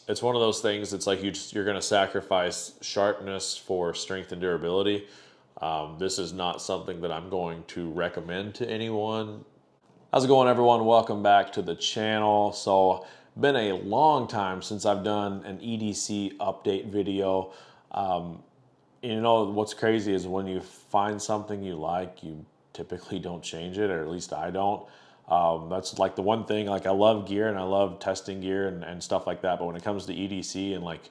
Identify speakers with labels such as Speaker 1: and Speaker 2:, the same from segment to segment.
Speaker 1: it's one of those things. It's like you're going to sacrifice sharpness for strength and durability. This is not something that I'm going to recommend to anyone. How's it going, everyone? Welcome back to the channel. So, been a long time since I've done an EDC update video. You know, what's crazy is when you find something you like, you typically don't change it, or at least I don't. That's like the one thing, like I love gear and I love testing gear and stuff like that. But when it comes to EDC and like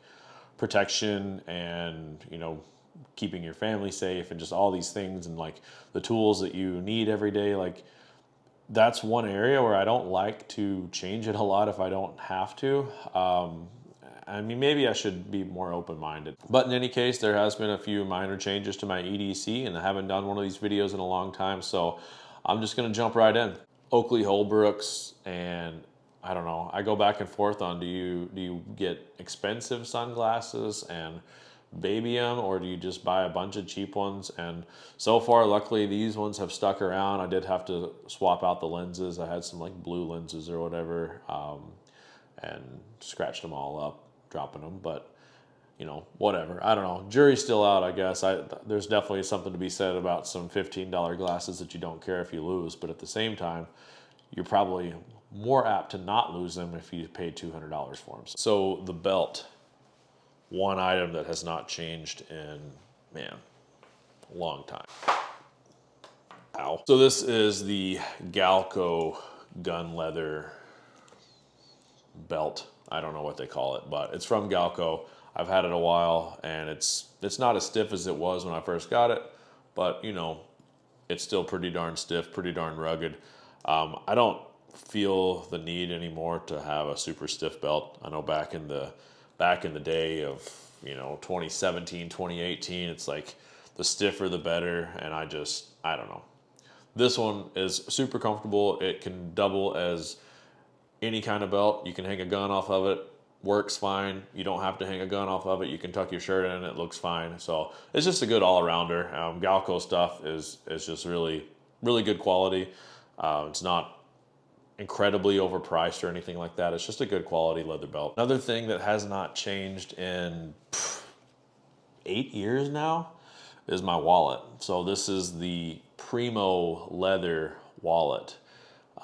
Speaker 1: protection and, you know, keeping your family safe and just all these things and like the tools that you need every day, like that's one area where I don't like to change it a lot if I don't have to. I mean, maybe I should be more open-minded. But in any case, there has been a few minor changes to my EDC, and I haven't done one of these videos in a long time, so I'm just going to jump right in. Oakley Holbrooks, and I don't know. I go back and forth on do you get expensive sunglasses and baby them, or do you just buy a bunch of cheap ones? And so far, luckily, these ones have stuck around. I did have to swap out the lenses. I had some like blue lenses or whatever, and scratched them all up dropping them, but you know, whatever. I don't know. Jury's still out, I guess. There's definitely something to be said about some $15 glasses that you don't care if you lose, but at the same time, you're probably more apt to not lose them if you pay $200 for them. So the belt, one item that has not changed in, man, a long time. Ow. So this is the Galco gun leather belt. I don't know what they call it, but it's from Galco. I've had it a while, and it's not as stiff as it was when I first got it, but you know, it's still pretty darn stiff, pretty darn rugged. I don't feel the need anymore to have a super stiff belt. I know back in the day of, you know, 2017, 2018, it's like the stiffer the better, and I don't know. This one is super comfortable. It can double as any kind of belt. You can hang a gun off of it, works fine. You don't have to hang a gun off of it. You can tuck your shirt in, it looks fine. So it's just a good all-arounder. Galco stuff is just really, really good quality. It's not incredibly overpriced or anything like that. It's just a good quality leather belt. Another thing that has not changed in 8 years now is my wallet. So this is the Primo leather wallet.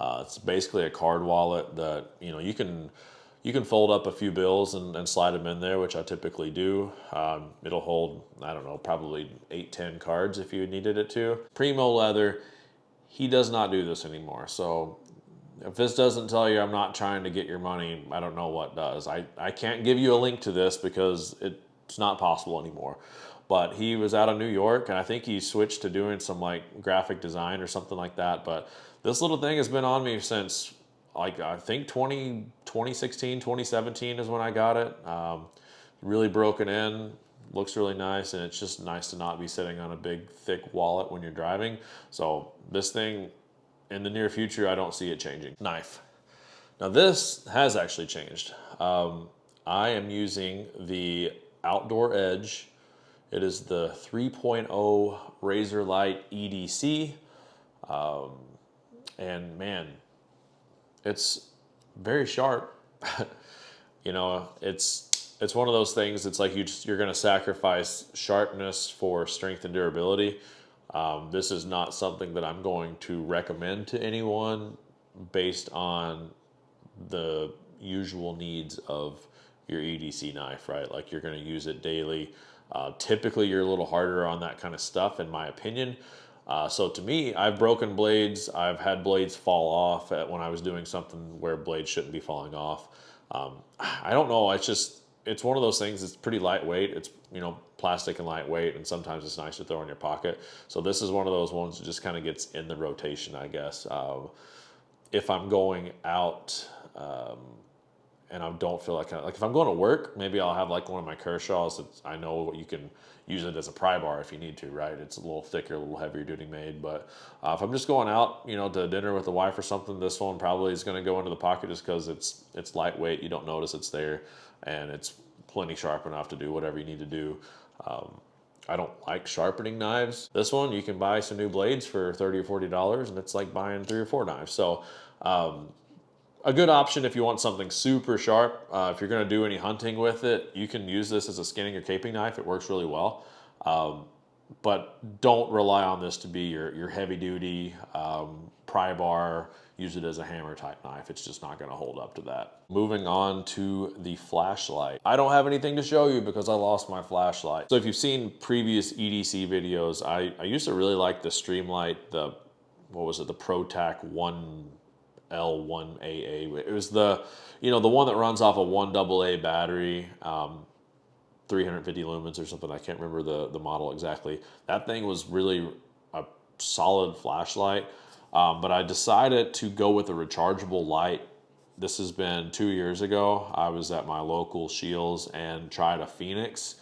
Speaker 1: It's basically a card wallet that, you know, you can fold up a few bills and slide them in there, which I typically do. It'll hold, I don't know, probably 8-10 cards if you needed it to. Primo leather, he does not do this anymore. So if this doesn't tell you I'm not trying to get your money, I don't know what does. I can't give you a link to this because it's not possible anymore. But he was out of New York, and I think he switched to doing some like graphic design or something like that. But this little thing has been on me since like I think 2016, 2017 is when I got it. Really broken in, looks really nice, and it's just nice to not be sitting on a big thick wallet when you're driving. So this thing, in the near future, I don't see it changing. Knife. Now this has actually changed. I am using the Outdoor Edge. It is the 3.0 Razor Light EDC. And man, it's very sharp. You know, it's one of those things. It's like you're going to sacrifice sharpness for strength and durability. This is not something that I'm going to recommend to anyone based on the usual needs of your EDC knife, right? Like you're going to use it daily. Typically, you're a little harder on that kind of stuff, in my opinion. So to me, I've broken blades. I've had blades fall off when I was doing something where blades shouldn't be falling off. I don't know. It's one of those things. It's pretty lightweight. It's, you know, plastic and lightweight, and sometimes it's nice to throw in your pocket. So this is one of those ones that just kind of gets in the rotation, I guess. If I'm going out and I don't feel like if I'm going to work, maybe I'll have like one of my Kershaws that I know you can use it as a pry bar if you need to, right? It's a little thicker, a little heavier duty made. But if I'm just going out, you know, to dinner with the wife or something, this one probably is going to go into the pocket just because it's lightweight. You don't notice it's there, and it's plenty sharp enough to do whatever you need to do. I don't like sharpening knives. This one, you can buy some new blades for $30 or $40, and it's like buying 3 or 4 knives. So A good option if you want something super sharp. If you're going to do any hunting with it, you can use this as a skinning or caping knife. It works really well. But don't rely on this to be your heavy duty pry bar. Use it as a hammer type knife. It's just not going to hold up to that. Moving on to the flashlight. I don't have anything to show you because I lost my flashlight. So if you've seen previous EDC videos, I used to really like the Streamlight, what was it, the ProTac 1L1AA. It was the one that runs off a 1AA battery. 350 lumens or something. I can't remember the model exactly. That thing was really a solid flashlight. But I decided to go with a rechargeable light. This has been 2 years ago. I was at my local Shields and tried a Phoenix.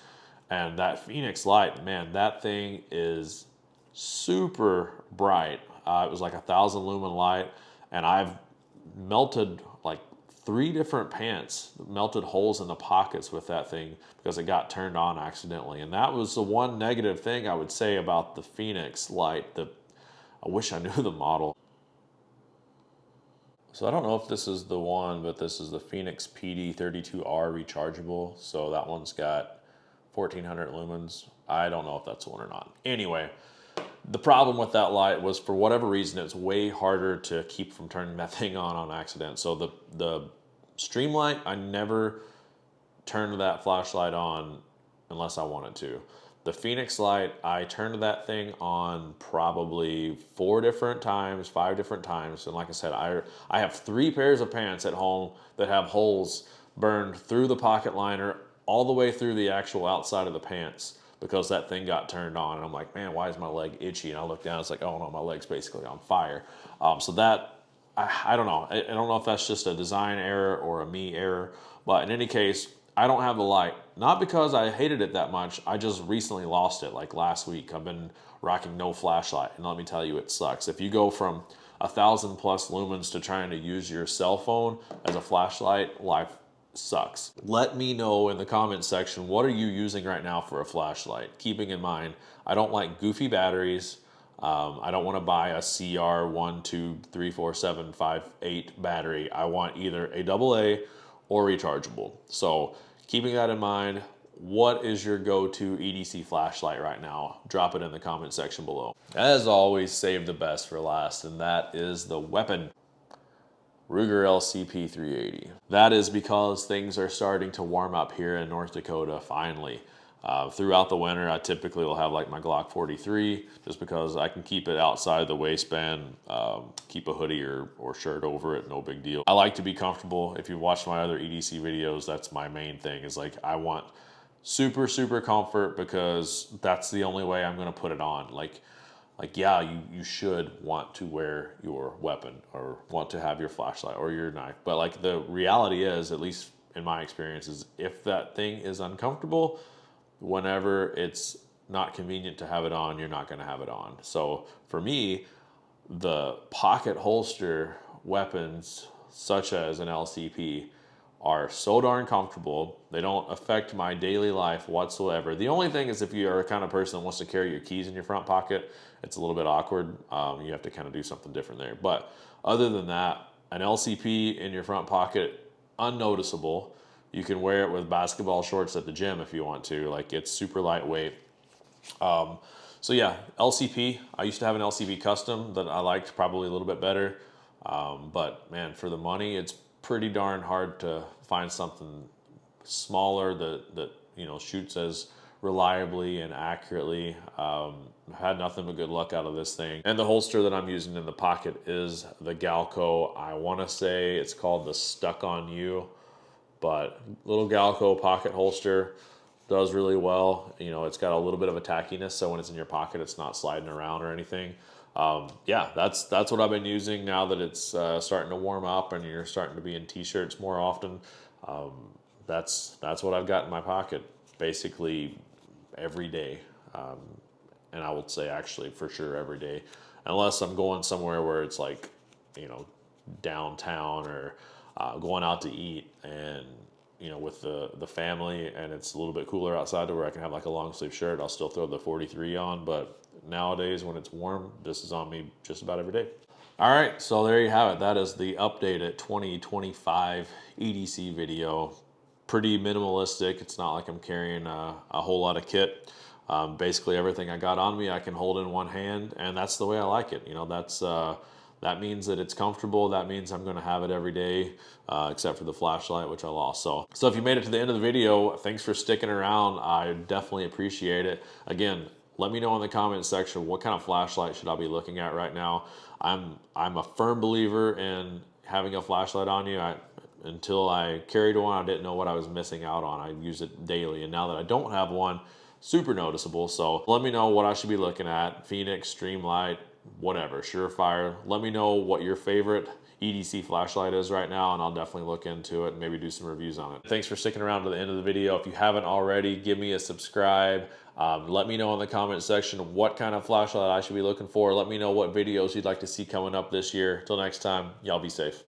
Speaker 1: And that Phoenix light, man, that thing is super bright. It was like 1,000 lumen light. And I've melted like 3 different pants, melted holes in the pockets with that thing because it got turned on accidentally. And that was the one negative thing I would say about the Phoenix light. I wish I knew the model. So I don't know if this is the one, but this is the Phoenix PD32R rechargeable. So that one's got 1,400 lumens. I don't know if that's the one or not. Anyway, the problem with that light was, for whatever reason, it's way harder to keep from turning that thing on accident. So the Streamlight, I never turned that flashlight on unless I wanted to. The Phoenix light, I turned that thing on probably 4 different times, 5 different times. And like I said, I have 3 pairs of pants at home that have holes burned through the pocket liner all the way through the actual outside of the pants because that thing got turned on. And I'm like, man, why is my leg itchy? And I look down, it's like, oh no, my leg's basically on fire. So that, I don't know. I don't know if that's just a design error or a me error. But in any case, I don't have the light. Not because I hated it that much. I just recently lost it, like last week. I've been rocking no flashlight. And let me tell you, it sucks. If you go from 1,000 plus lumens to trying to use your cell phone as a flashlight, life sucks. Let me know in the comment section, what are you using right now for a flashlight? Keeping in mind, I don't like goofy batteries. I don't want to buy a CR123475 battery. I want either a AA or rechargeable. So keeping that in mind, what is your go-to EDC flashlight right now? Drop it in the comment section below. As always, save the best for last, and that is the weapon. Ruger LCP 380. That is because things are starting to warm up here in North Dakota finally. Throughout the winter, I typically will have like my Glock 43 just because I can keep it outside the waistband, keep a hoodie or shirt over it, no big deal. I like to be comfortable. If you've watched my other EDC videos, that's my main thing, is like I want super, super comfort because that's the only way I'm gonna put it on. Like yeah, you should want to wear your weapon or want to have your flashlight or your knife. But like the reality is, at least in my experience, is if that thing is uncomfortable, whenever it's not convenient to have it on, you're not going to have it on. So for me, the pocket holster weapons, such as an LCP, are so darn comfortable. They don't affect my daily life whatsoever. The only thing is, if you are a kind of person that wants to carry your keys in your front pocket, it's a little bit awkward. You have to kind of do something different there. But other than that, an LCP in your front pocket, unnoticeable. You can wear it with basketball shorts at the gym if you want to. Like, it's super lightweight. So yeah, LCP. I used to have an LCP custom that I liked probably a little bit better. But man, for the money, it's pretty darn hard to find something smaller that shoots as reliably and accurately. Had nothing but good luck out of this thing. And the holster that I'm using in the pocket is the Galco. I want to say it's called the Stuck On You, but little Galco pocket holster does really well. It's got a little bit of a tackiness, so when it's in your pocket, it's not sliding around or anything. Yeah, that's what I've been using now that it's starting to warm up and you're starting to be in t-shirts more often. That's what I've got in my pocket basically every day. And I would say actually for sure every day, unless I'm going somewhere where it's like, downtown or going out to eat and, with the family and it's a little bit cooler outside to where I can have like a long sleeve shirt, I'll still throw the 43 on. But nowadays when it's warm, this is on me just about every day. All right, so there you have it. That is the updated 2025 EDC video. Pretty minimalistic. It's not like I'm carrying a whole lot of kit. Basically, everything I got on me, I can hold in one hand, and that's the way I like it. You know, that means that it's comfortable. That means I'm going to have it every day, except for the flashlight, which I lost. So if you made it to the end of the video, thanks for sticking around. I definitely appreciate it. Again, let me know in the comment section what kind of flashlight should I be looking at right now. I'm a firm believer in having a flashlight on you. Until I carried one, I didn't know what I was missing out on. I use it daily, and now that I don't have one, super noticeable. So let me know what I should be looking at. Phoenix, Streamlight, whatever, Surefire. Let me know what your favorite EDC flashlight is right now, and I'll definitely look into it and maybe do some reviews on it. Thanks for sticking around to the end of the video. If you haven't already, give me a subscribe. Let me know in the comment section what kind of flashlight I should be looking for. Let me know what videos you'd like to see coming up this year. Till next time, y'all be safe.